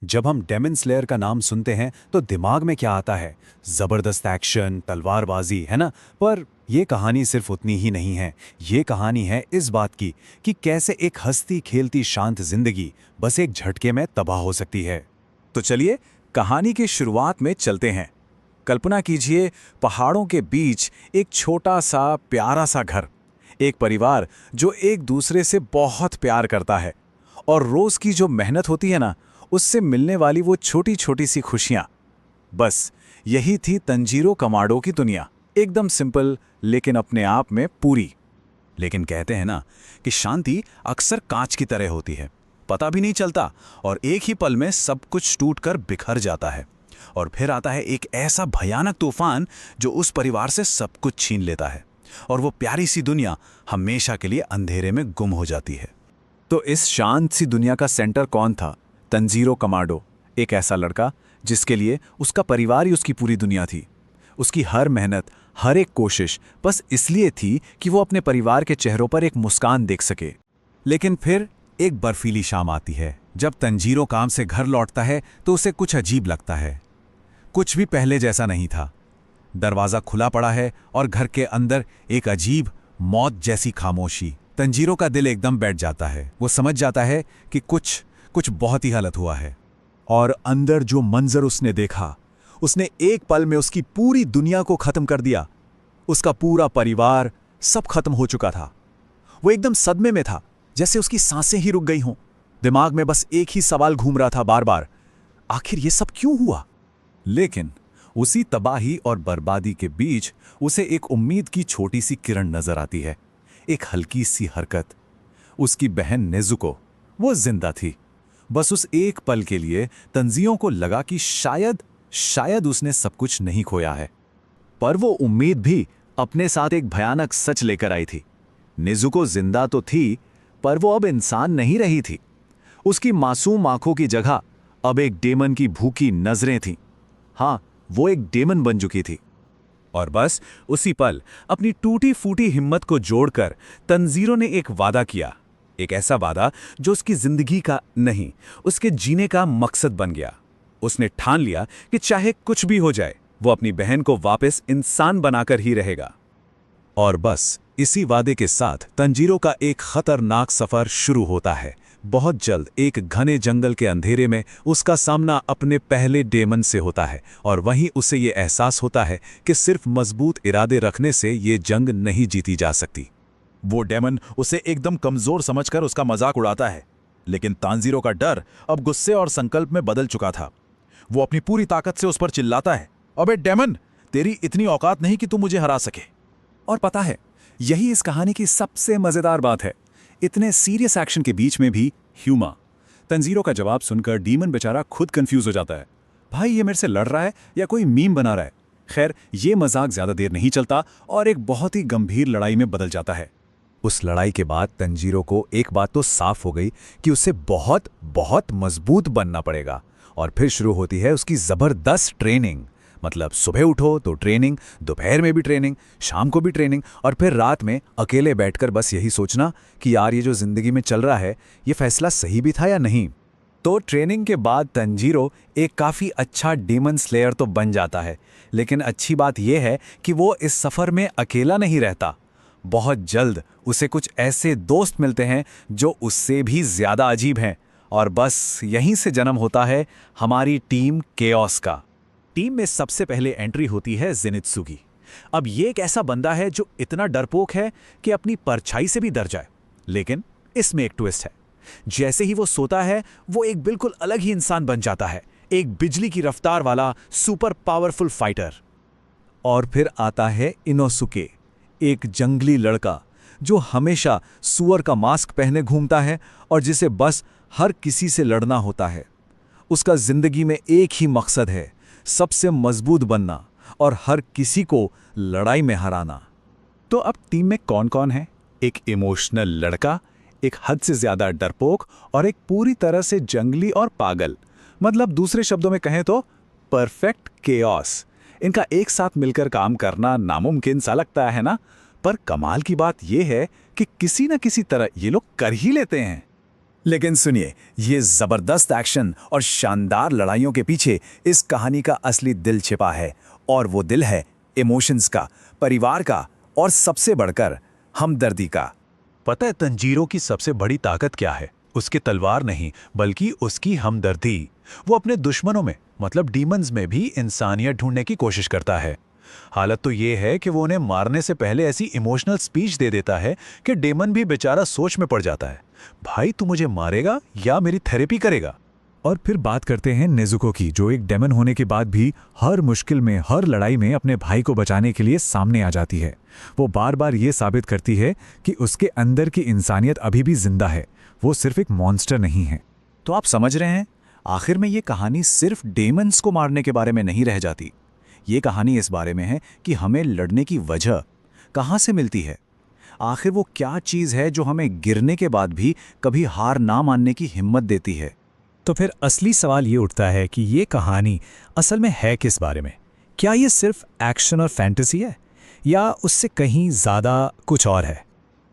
जब हम daemon slayer का नाम सुनते हैं तो दिमाग में क्या आता है? जबरदस्त एक्शन, तलवारबाजी, है ना? पर ये कहानी सिर्फ उतनी ही नहीं है। ये कहानी है इस बात की कि कैसे एक हंसती खेलती शांत जिंदगी बस एक झटके में तबाह हो सकती है। तो चलिए कहानी की शुरुआत में चलते हैं। कल्पना कीजिए, पहाड़ों के बीच एक छोटा सा प्यारा सा घर, एक परिवार जो एक दूसरे से बहुत प्यार करता है और रोज की जो मेहनत होती है ना, उससे मिलने वाली वो छोटी छोटी सी खुशियां। बस यही थी तंजीरो कमाडो की दुनिया। एकदम सिंपल लेकिन अपने आप में पूरी। लेकिन कहते हैं ना कि शांति अक्सर कांच की तरह होती है, पता भी नहीं चलता और एक ही पल में सब कुछ टूटकर बिखर जाता है। और फिर आता है एक ऐसा भयानक तूफान जो उस परिवार से सब कुछ छीन लेता है और वो प्यारी सी दुनिया हमेशा के लिए अंधेरे में गुम हो जाती है। तो इस शांत सी दुनिया का सेंटर कौन था? तंजीरो कमाडो, एक ऐसा लड़का जिसके लिए उसका परिवार ही उसकी पूरी दुनिया थी। उसकी हर मेहनत, हर एक कोशिश बस इसलिए थी कि वो अपने परिवार के चेहरों पर एक मुस्कान देख सके। लेकिन फिर एक बर्फीली शाम आती है। जब तंजीरो काम से घर लौटता है तो उसे कुछ अजीब लगता है। कुछ भी पहले जैसा नहीं था। दरवाजा खुला पड़ा है और घर के अंदर एक अजीब मौत जैसी खामोशी। तंजीरो का दिल एकदम बैठ जाता है। वो समझ जाता है कि कुछ बहुत ही गलत हुआ है। और अंदर जो मंजर उसने देखा, उसने एक पल में उसकी पूरी दुनिया को खत्म कर दिया। उसका पूरा परिवार, सब खत्म हो चुका था। वो एकदम सदमे में था, जैसे उसकी सांसें ही रुक गई हों। दिमाग में बस एक ही सवाल घूम रहा था बार बार, आखिर ये सब क्यों हुआ? लेकिन उसी तबाही और बर्बादी के बीच उसे एक उम्मीद की छोटी सी किरण नजर आती है। एक हल्की सी हरकत। उसकी बहन नेजुको, वो जिंदा थी। बस उस एक पल के लिए तंजियों को लगा कि शायद उसने सब कुछ नहीं खोया है। पर वो उम्मीद भी अपने साथ एक भयानक सच लेकर आई थी। नेजुको जिंदा तो थी, पर वो अब इंसान नहीं रही थी। उसकी मासूम आंखों की जगह अब एक डेमन की भूखी नजरें थीं। हाँ, वो एक डेमन बन चुकी थी। और बस उसी पल अपनी टूटी फूटी हिम्मत को जोड़कर तंजीरो ने एक वादा किया। एक ऐसा वादा जो उसकी जिंदगी का नहीं, उसके जीने का मकसद बन गया। उसने ठान लिया कि चाहे कुछ भी हो जाए, वो अपनी बहन को वापस इंसान बनाकर ही रहेगा। और बस इसी वादे के साथ तंजीरो का एक खतरनाक सफर शुरू होता है। बहुत जल्द एक घने जंगल के अंधेरे में उसका सामना अपने पहले डेमन से होता है और वहीं उसे ये एहसास होता है कि सिर्फ मजबूत इरादे रखने से ये जंग नहीं जीती जा सकती। वो डेमन उसे एकदम कमजोर समझकर उसका मजाक उड़ाता है, लेकिन तांजीरो का डर अब गुस्से और संकल्प में बदल चुका था। वो अपनी पूरी ताकत से उस पर चिल्लाता है, अबे डेमन, तेरी इतनी औकात नहीं कि तू मुझे हरा सके। और पता है, यही इस कहानी की सबसे मजेदार बात है। इतने सीरियस एक्शन के बीच में भी ह्यूमर। तंजीरो का जवाब सुनकर डीमन बेचारा खुद कंफ्यूज हो जाता है। भाई, ये मेरे से लड़ रहा है या कोई मीम बना रहा है? खैर, ये मजाक ज्यादा देर नहीं चलता और एक बहुत ही गंभीर लड़ाई में बदल जाता है। उस लड़ाई के बाद तंजीरो को एक बात तो साफ हो गई कि उसे बहुत बहुत मजबूत बनना पड़ेगा। और फिर शुरू होती है उसकी जबरदस्त ट्रेनिंग। मतलब सुबह उठो तो ट्रेनिंग, दोपहर में भी ट्रेनिंग, शाम को भी ट्रेनिंग और फिर रात में अकेले बैठकर बस यही सोचना कि यार, ये जो जिंदगी में चल रहा है, ये फैसला सही भी था या नहीं। तो ट्रेनिंग के बाद तंजीरो एक काफ़ी अच्छा डीमन स्लेयर तो बन जाता है। लेकिन अच्छी बात यह है कि वो इस सफ़र में अकेला नहीं रहता। बहुत जल्द उसे कुछ ऐसे दोस्त मिलते हैं जो उससे भी ज़्यादा अजीब हैं। और बस यहीं से जन्म होता है हमारी टीम केओस का। टीम में सबसे पहले एंट्री होती है जेनित्सुगी। अब ये एक ऐसा बंदा है जो इतना डरपोक है कि अपनी परछाई से भी डर जाए। लेकिन इसमें एक ट्विस्ट है। जैसे ही वो सोता है, वो एक बिल्कुल अलग ही इंसान बन जाता है, एक बिजली की रफ्तार वाला सुपर पावरफुल फाइटर। और फिर आता है इनोसुके, एक जंगली लड़का जो हमेशा सुअर का मास्क पहने घूमता है और जिसे बस हर किसी से लड़ना होता है। उसका जिंदगी में एक ही मकसद है, सबसे मजबूत बनना और हर किसी को लड़ाई में हराना। तो अब टीम में कौन कौन है? एक इमोशनल लड़का, एक हद से ज्यादा डरपोक और एक पूरी तरह से जंगली और पागल। मतलब दूसरे शब्दों में कहें तो परफेक्ट केओस। इनका एक साथ मिलकर काम करना नामुमकिन सा लगता है ना, पर कमाल की बात यह है कि किसी न किसी तरह ये लोग कर ही लेते हैं। लेकिन सुनिए, ये जबरदस्त एक्शन और शानदार लड़ाइयों के पीछे इस कहानी का असली दिल छिपा है, और वो दिल है इमोशंस का, परिवार का, और सबसे बढ़कर हमदर्दी का। पता है तंजीरो की सबसे बड़ी ताकत क्या है? उसकी तलवार नहीं, बल्कि उसकी हमदर्दी। वो अपने दुश्मनों में, मतलब डीमंस में भी इंसानियत ढूंढने की कोशिश करता है। हालत तो ये है कि वो उन्हें मारने से पहले ऐसी इमोशनल स्पीच दे देता है कि डेमन भी बेचारा सोच में पड़ जाता है, भाई तू मुझे मारेगा या मेरी थेरेपी करेगा। और फिर बात करते हैं नेजुको की, जो एक डेमन होने के बाद भी हर मुश्किल में, हर लड़ाई में अपने भाई को बचाने के लिए सामने आ जाती है। वो बार बार ये साबित करती है कि उसके अंदर की इंसानियत अभी भी जिंदा है, वो सिर्फ एक मॉन्स्टर नहीं है। तो आप समझ रहे हैं, आखिर में ये कहानी सिर्फ डेमन्स को मारने के बारे में नहीं रह जाती। ये कहानी इस बारे में है कि हमें लड़ने की वजह कहाँ से मिलती है। आखिर वो क्या चीज़ है जो हमें गिरने के बाद भी कभी हार ना मानने की हिम्मत देती है। तो फिर असली सवाल ये उठता है कि ये कहानी असल में है किस बारे में? क्या ये सिर्फ एक्शन और फैंटेसी है, या उससे कहीं ज़्यादा कुछ और है?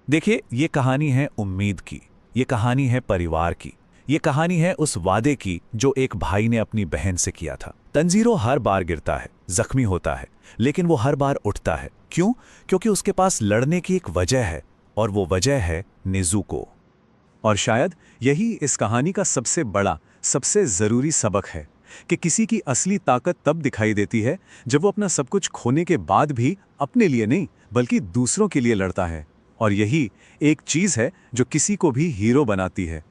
देखिए, ये कहानी है उम्मीद की, ये कहानी है परिवार की, ये कहानी है उस वादे की जो एक भाई ने अपनी बहन से किया था। तंजीरो हर बार गिरता है, जख्मी होता है, लेकिन वो हर बार उठता है। क्यों? क्योंकि उसके पास लड़ने की एक वजह है, और वो वजह है नेजुको। और शायद यही इस कहानी का सबसे बड़ा, सबसे ज़रूरी सबक है कि किसी की असली ताकत तब दिखाई देती है जब वो अपना सब कुछ खोने के बाद भी अपने लिए नहीं, बल्कि दूसरों के लिए लड़ता है। और यही एक चीज़ है जो किसी को भी हीरो बनाती है।